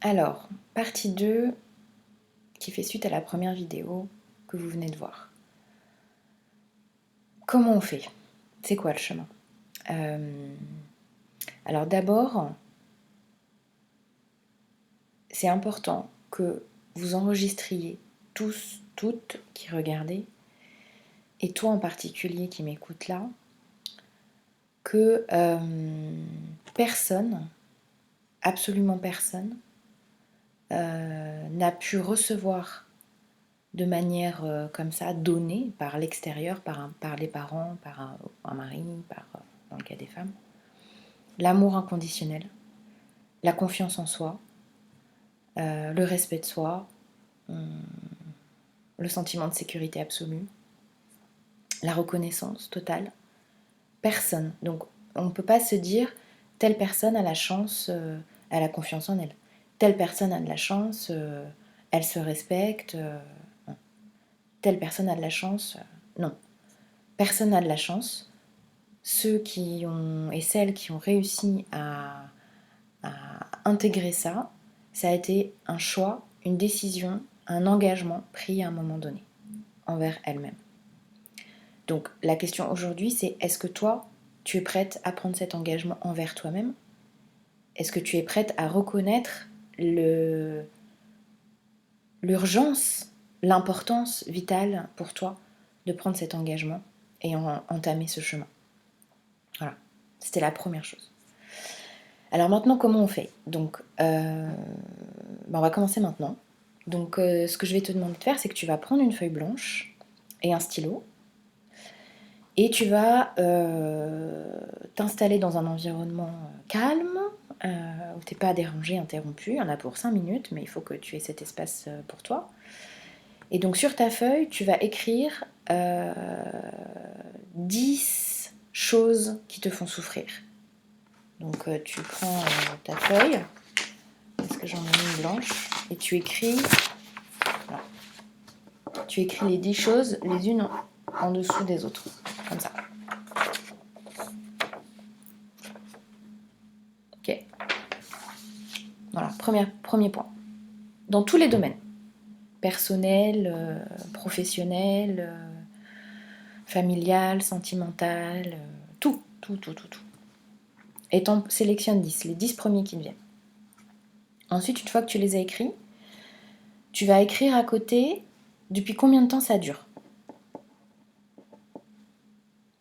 Alors, partie 2 qui fait suite à la première vidéo que vous venez de voir. Comment on fait? C'est quoi le chemin? Alors d'abord, c'est important que vous enregistriez tous, toutes qui regardez, et toi en particulier qui m'écoutes là, que personne, absolument personne, n'a pu recevoir de manière comme ça, donnée par l'extérieur, par les parents, par un mari, dans le cas des femmes, l'amour inconditionnel, la confiance en soi, le respect de soi, le sentiment de sécurité absolue, la reconnaissance totale. Personne. Donc on ne peut pas se dire telle personne a la chance, elle a confiance en elle. Telle personne a de la chance, elle se respecte. Non. Telle personne a de la chance. Non. Personne n'a de la chance. Ceux qui ont et celles qui ont réussi à intégrer ça, ça a été un choix, une décision, un engagement pris à un moment donné envers elles-mêmes. Donc la question aujourd'hui, c'est est-ce que toi, tu es prête à prendre cet engagement envers toi-même? Est-ce que tu es prête à reconnaître l'urgence, l'importance vitale pour toi de prendre cet engagement et entamer ce chemin? Voilà, c'était la première chose. Alors maintenant, comment on fait? Donc, on va commencer maintenant. Donc, ce que je vais te demander de faire, c'est que tu vas prendre une feuille blanche et un stylo. Et tu vas t'installer dans un environnement calme, où tu n'es pas dérangé, interrompu. Il y en a pour 5 minutes, mais il faut que tu aies cet espace pour toi. Et donc sur ta feuille, tu vas écrire 10 choses qui te font souffrir. Donc tu prends ta feuille, parce que j'en ai mis une blanche, et tu écris, voilà, tu écris les 10 choses les unes en dessous des autres, comme ça. Ok. Voilà, premier point. Dans tous les domaines. Personnel, professionnel, familial, sentimental, tout. Et t'en sélectionnes 10, les 10 premiers qui te viennent. Ensuite, une fois que tu les as écrits, tu vas écrire à côté depuis combien de temps ça dure.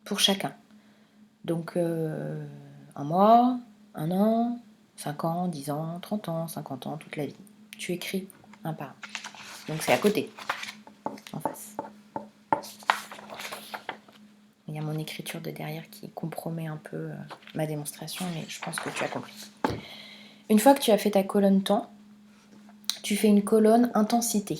Pour chacun. Donc, un mois, un an, 5 ans, 10 ans, 30 ans, 50 ans, toute la vie. Tu écris un par un. Donc c'est à côté, en face. Il y a mon écriture de derrière qui compromet un peu ma démonstration, mais je pense que tu as compris. Une fois que tu as fait ta colonne temps, tu fais une colonne intensité.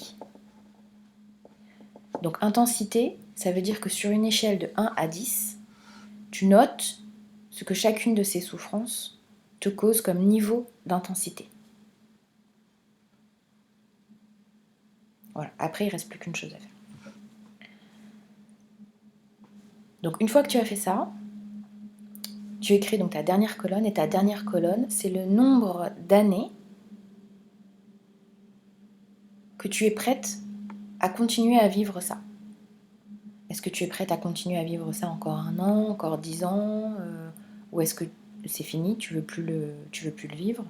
Donc intensité, ça veut dire que sur une échelle de 1 à 10, tu notes ce que chacune de ces souffrances te cause comme niveau d'intensité. Voilà, après il ne reste plus qu'une chose à faire. Donc une fois que tu as fait ça, tu écris donc ta dernière colonne, et ta dernière colonne, c'est le nombre d'années que tu es prête à continuer à vivre ça. Est-ce que tu es prête à continuer à vivre ça encore 1 an, encore 10 ans, ou est-ce que c'est fini, tu veux plus le vivre?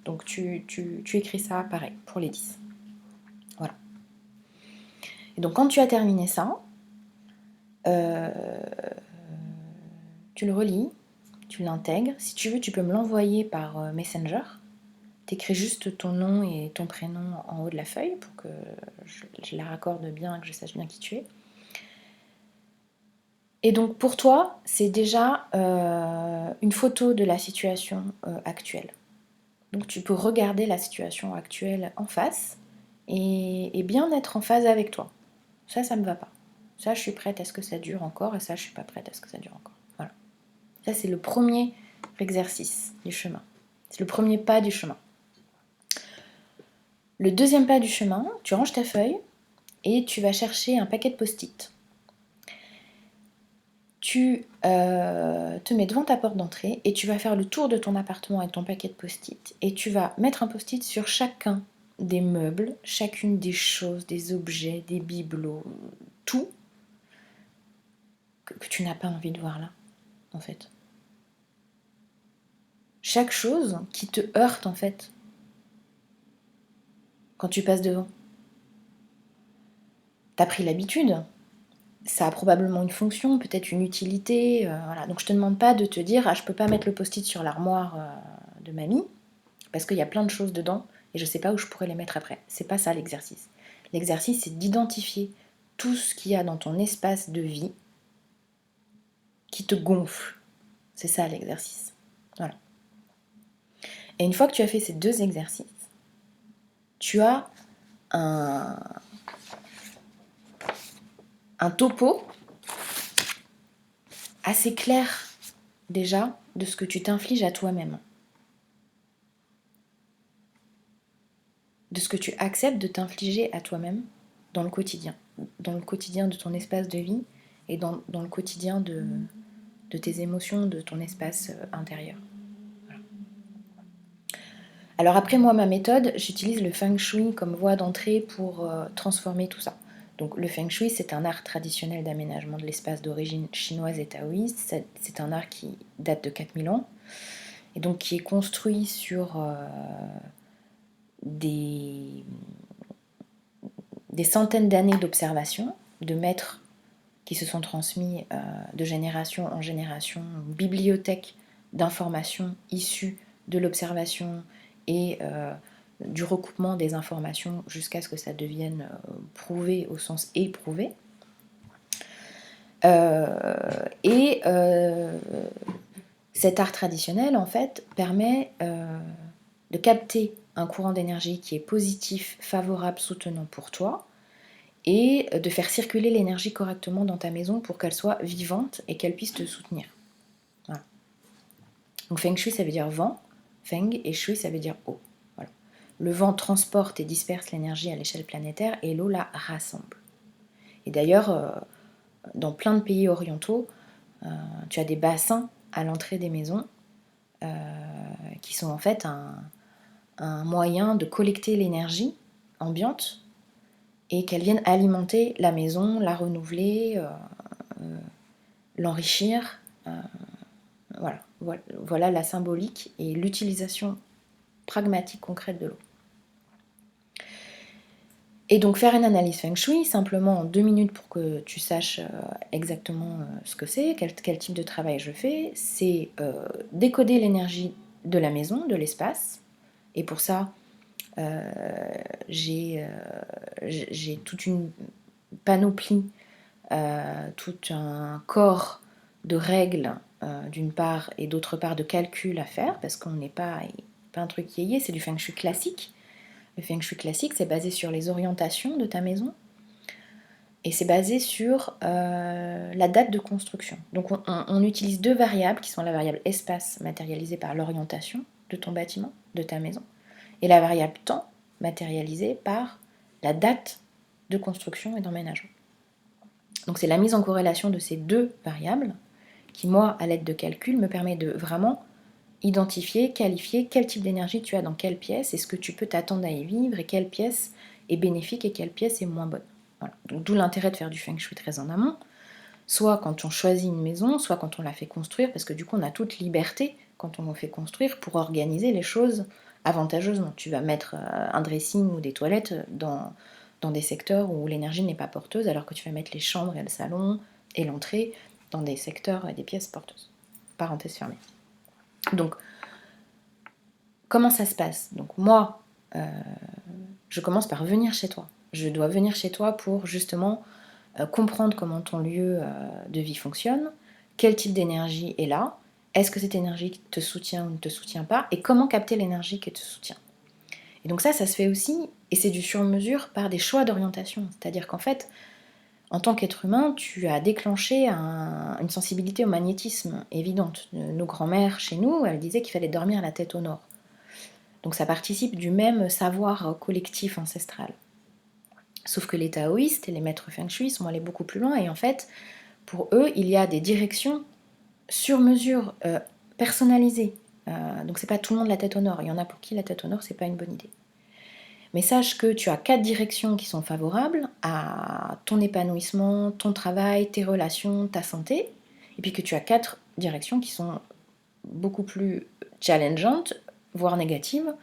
Donc tu écris ça pareil pour les 10. Voilà. Et donc quand tu as terminé ça, tu le relis, tu l'intègres. Si tu veux, tu peux me l'envoyer par Messenger. T'écris juste ton nom et ton prénom en haut de la feuille pour que je la raccorde bien, que je sache bien qui tu es. Et donc pour toi, c'est déjà une photo de la situation actuelle. Donc tu peux regarder la situation actuelle en face et bien être en phase avec toi. Ça me va pas. Ça, je suis prête à ce que ça dure encore, et ça, je suis pas prête à ce que ça dure encore. Voilà. Ça, c'est le premier exercice du chemin. C'est le premier pas du chemin. Le deuxième pas du chemin, tu ranges ta feuille et tu vas chercher un paquet de post-it. tu te mets devant ta porte d'entrée et tu vas faire le tour de ton appartement avec ton paquet de post-it et tu vas mettre un post-it sur chacun des meubles, chacune des choses, des objets, des bibelots, tout que tu n'as pas envie de voir là, en fait. Chaque chose qui te heurte, en fait, quand tu passes devant. T'as pris l'habitude, ça a probablement une fonction, peut-être une utilité, voilà. Donc je te demande pas de te dire ah je peux pas mettre le post-it sur l'armoire de mamie parce qu'il y a plein de choses dedans et je sais pas où je pourrais les mettre après. C'est pas ça l'exercice. L'exercice c'est d'identifier tout ce qu'il y a dans ton espace de vie qui te gonfle. C'est ça l'exercice. Voilà. Et une fois que tu as fait ces deux exercices, tu as un topo assez clair déjà de ce que tu t'infliges à toi-même. De ce que tu acceptes de t'infliger à toi-même dans le quotidien de ton espace de vie et dans le quotidien de tes émotions, de ton espace intérieur. Voilà. Alors après, moi, ma méthode, j'utilise le Feng Shui comme voie d'entrée pour transformer tout ça. Donc le Feng Shui, c'est un art traditionnel d'aménagement de l'espace d'origine chinoise et taoïste. C'est un art qui date de 4000 ans et donc qui est construit sur des centaines d'années d'observation, de maîtres qui se sont transmis de génération en génération, une bibliothèque d'informations issues de l'observation et du recoupement des informations jusqu'à ce que ça devienne prouvé au sens éprouvé. Et cet art traditionnel, en fait, permet de capter un courant d'énergie qui est positif, favorable, soutenant pour toi, et de faire circuler l'énergie correctement dans ta maison pour qu'elle soit vivante et qu'elle puisse te soutenir. Voilà. Donc Feng Shui, ça veut dire vent, Feng, et Shui, ça veut dire eau. Voilà. Le vent transporte et disperse l'énergie à l'échelle planétaire et l'eau la rassemble. Et d'ailleurs, dans plein de pays orientaux, tu as des bassins à l'entrée des maisons qui sont en fait un moyen de collecter l'énergie ambiante et qu'elle vienne alimenter la maison, la renouveler, l'enrichir. Voilà la symbolique et l'utilisation pragmatique concrète de l'eau. Et donc faire une analyse Feng Shui, simplement en 2 minutes pour que tu saches exactement ce que c'est, quel type de travail je fais, c'est décoder l'énergie de la maison, de l'espace. Et pour ça, j'ai toute une panoplie, tout un corps de règles d'une part et d'autre part de calculs à faire parce qu'on n'est pas un truc yéyé, c'est du Feng Shui classique. Le Feng Shui classique, c'est basé sur les orientations de ta maison et c'est basé sur la date de construction. Donc on utilise 2 variables qui sont la variable espace matérialisée par l'orientation de ton bâtiment, de ta maison, et la variable temps matérialisée par la date de construction et d'emménagement. Donc c'est la mise en corrélation de ces 2 variables qui, moi, à l'aide de calcul, me permet de vraiment identifier, qualifier quel type d'énergie tu as dans quelle pièce, et ce que tu peux t'attendre à y vivre, et quelle pièce est bénéfique et quelle pièce est moins bonne. Voilà. Donc d'où l'intérêt de faire du Feng Shui très en amont, soit quand on choisit une maison, soit quand on la fait construire, parce que du coup on a toute liberté quand on la fait construire pour organiser les choses avantageusement. Tu vas mettre un dressing ou des toilettes dans des secteurs où l'énergie n'est pas porteuse, alors que tu vas mettre les chambres et le salon et l'entrée dans des secteurs et des pièces porteuses. Parenthèse fermée. Donc, comment ça se passe? Donc moi, je commence par venir chez toi. Je dois venir chez toi pour justement comprendre comment ton lieu de vie fonctionne, quel type d'énergie est là, est-ce que cette énergie te soutient ou ne te soutient pas, et comment capter l'énergie qui te soutient. Et donc ça se fait aussi, et c'est du sur-mesure par des choix d'orientation. C'est-à-dire qu'en fait, en tant qu'être humain, tu as déclenché une sensibilité au magnétisme évidente. Nos grands-mères, chez nous, elles disaient qu'il fallait dormir la tête au nord. Donc ça participe du même savoir collectif ancestral. Sauf que les taoïstes et les maîtres Feng Shui sont allés beaucoup plus loin, et en fait, Pour eux, il y a des directions sur mesure, personnalisées. Donc c'est pas tout le monde la tête au nord. Il y en a pour qui la tête au nord, c'est pas une bonne idée. Mais sache que tu as 4 directions qui sont favorables à ton épanouissement, ton travail, tes relations, ta santé. Et puis que tu as 4 directions qui sont beaucoup plus challengeantes, voire négatives,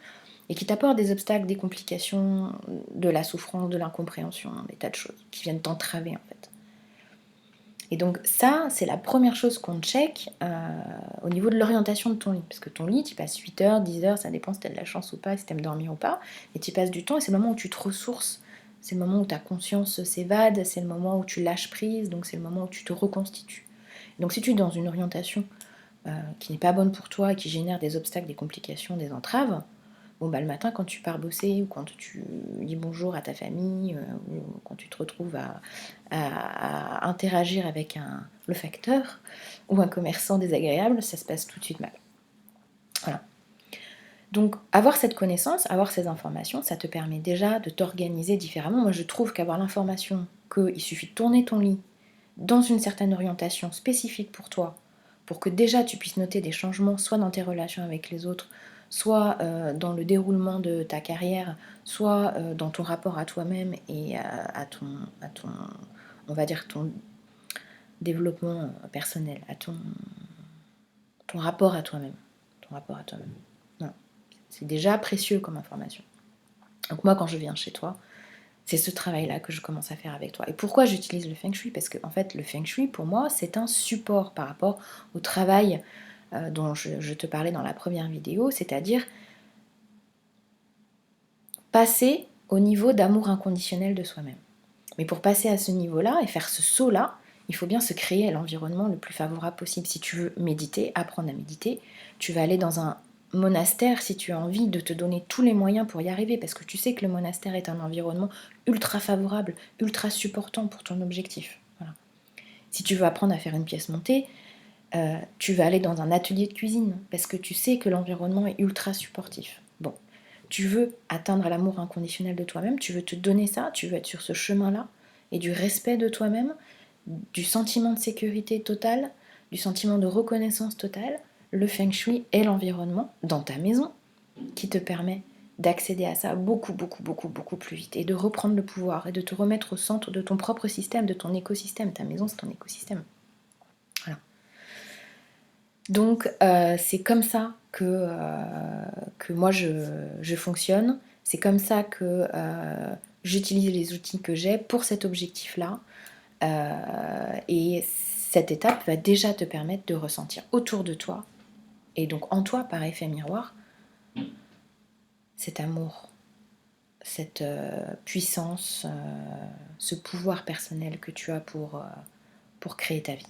et qui t'apportent des obstacles, des complications, de la souffrance, de l'incompréhension, des tas de choses qui viennent t'entraver en fait. Et donc ça, c'est la première chose qu'on check au niveau de l'orientation de ton lit. Parce que ton lit, tu passes 8 heures, 10 heures, ça dépend si tu as de la chance ou pas, si tu aimes dormir ou pas. Et tu passes du temps et c'est le moment où tu te ressources. C'est le moment où ta conscience s'évade, c'est le moment où tu lâches prise, donc c'est le moment où tu te reconstitues. Donc si tu es dans une orientation qui n'est pas bonne pour toi, qui génère des obstacles, des complications, des entraves, bon bah le matin quand tu pars bosser ou quand tu dis bonjour à ta famille ou quand tu te retrouves à interagir avec le facteur ou un commerçant désagréable, ça se passe tout de suite mal. Voilà. Donc avoir cette connaissance, avoir ces informations, ça te permet déjà de t'organiser différemment. Moi je trouve qu'avoir l'information qu'il suffit de tourner ton lit dans une certaine orientation spécifique pour toi, pour que déjà tu puisses noter des changements, soit dans tes relations avec les autres, soit dans le déroulement de ta carrière, soit dans ton rapport à toi-même et à ton, on va dire, ton développement personnel, à ton rapport à toi-même. Ton rapport à toi-même. Non. C'est déjà précieux comme information. Donc moi, quand je viens chez toi, c'est ce travail-là que je commence à faire avec toi. Et pourquoi j'utilise le Feng Shui? Parce que en fait, le Feng Shui, pour moi, c'est un support par rapport au travail dont je te parlais dans la première vidéo, c'est-à-dire passer au niveau d'amour inconditionnel de soi-même. Mais pour passer à ce niveau-là et faire ce saut-là, il faut bien se créer l'environnement le plus favorable possible. Si tu veux méditer, apprendre à méditer, tu vas aller dans un monastère si tu as envie de te donner tous les moyens pour y arriver, parce que tu sais que le monastère est un environnement ultra favorable, ultra supportant pour ton objectif. Voilà. Si tu veux apprendre à faire une pièce montée, tu vas aller dans un atelier de cuisine, parce que tu sais que l'environnement est ultra supportif. Bon, tu veux atteindre l'amour inconditionnel de toi-même, tu veux te donner ça, tu veux être sur ce chemin-là, et du respect de toi-même, du sentiment de sécurité totale, du sentiment de reconnaissance totale, le Feng Shui est l'environnement dans ta maison qui te permet d'accéder à ça beaucoup, beaucoup, beaucoup, beaucoup plus vite et de reprendre le pouvoir et de te remettre au centre de ton propre système, de ton écosystème. Ta maison, c'est ton écosystème. Voilà. Donc, c'est comme ça que moi je fonctionne. C'est comme ça que j'utilise les outils que j'ai pour cet objectif-là. Et cette étape va déjà te permettre de ressentir autour de toi, et donc en toi par effet miroir, cet amour, cette puissance, ce pouvoir personnel que tu as pour créer ta vie.